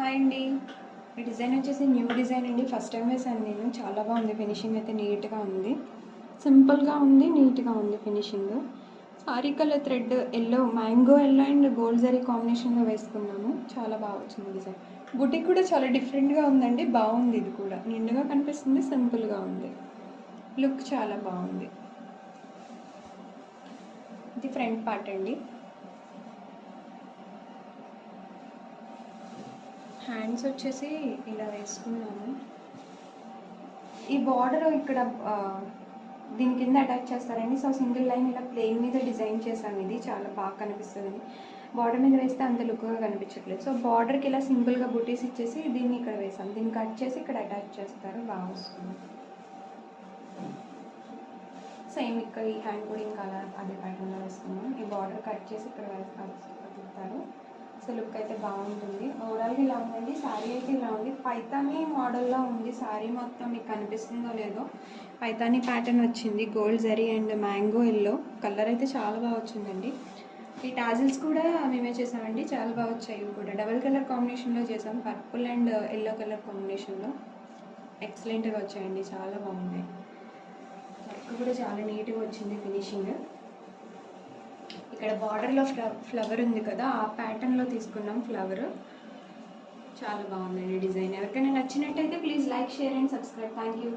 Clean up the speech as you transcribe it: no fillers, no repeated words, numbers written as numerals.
Hi అండి. ఈ design వచ్చేసి న్యూ డిజైన్ అండి. ఫస్ట్ టైం వేసాను నేను. చాలా బాగుంది. ఫినిషింగ్ అయితే నీట్గా ఉంది. సింపుల్గా ఉంది, నీట్గా ఉంది finishing. Sorry colour thread yellow, mango yellow and gold zari కాంబినేషన్లో వేసుకున్నాము. చాలా బాగా వచ్చింది డిజైన్. బుటిక్ కూడా చాలా డిఫరెంట్గా ఉందండి. బాగుంది. ఇది కూడా నిండుగా కనిపిస్తుంది, సింపుల్గా ఉంది. లుక్ చాలా బాగుంది. ఇది ఫ్రంట్ పార్ట్ అండి. హ్యాండ్స్ వచ్చేసి ఇలా వేసుకున్నాము. ఈ బార్డర్ ఇక్కడ దీని కింద అటాచ్ చేస్తారండి. సో సింగిల్ లైన్ ఇలా ప్లెయిన్ మీద డిజైన్ చేశాను. ఇది చాలా బాగా కనిపిస్తుంది. బార్డర్ మీద వేస్తే అంత లుక్గా కనిపించట్లేదు. సో బార్డర్కి ఇలా సింపుల్గా బుటీస్ ఇచ్చేసి దీన్ని ఇక్కడ వేసాను. దీన్ని కట్ చేసి ఇక్కడ అటాచ్ చేస్తారు. బాగా వస్తుంది. సేమ్ ఇక్కడ ఈ హ్యాండ్ కూడా ఇంకా అలా అదే ప్యాటర్న్లో వేసుకున్నాం. ఈ బార్డర్ కట్ చేసి ఇక్కడ వేస్తారు. సో లుక్ అయితే బాగుంటుంది. ఓవరాల్గా ఇలా ఉందండి. శారీ అయితే ఇలా ఉంది. పైతానీ మోడల్లో ఉంది. శారీ మొత్తం మీకు కనిపిస్తుందో లేదో, పైతానీ ప్యాటర్న్ వచ్చింది. Gold zari and mango yellow colour అయితే చాలా బాగా వచ్చిందండి. ఈ టాజిల్స్ కూడా మేమే చేసామండి. చాలా బాగా వచ్చాయి. ఇవి కూడా డబల్ కలర్ కాంబినేషన్లో చేసాం. పర్పుల్ అండ్ ఎల్లో కలర్ కాంబినేషన్లో ఎక్సలెంట్గా వచ్చాయండి. చాలా బాగున్నాయి. వర్క్ కూడా చాలా నీట్గా వచ్చింది ఫినిషింగ్. ఇక్కడ బార్డర్లో ఫ్లవర్ ఉంది కదా, ఆ ప్యాటర్న్లో తీసుకున్నాం ఫ్లవర్. చాలా బాగుందండి డిజైన్. ఎవరికైనా నచ్చినట్టయితే please like, share and subscribe. Thank you.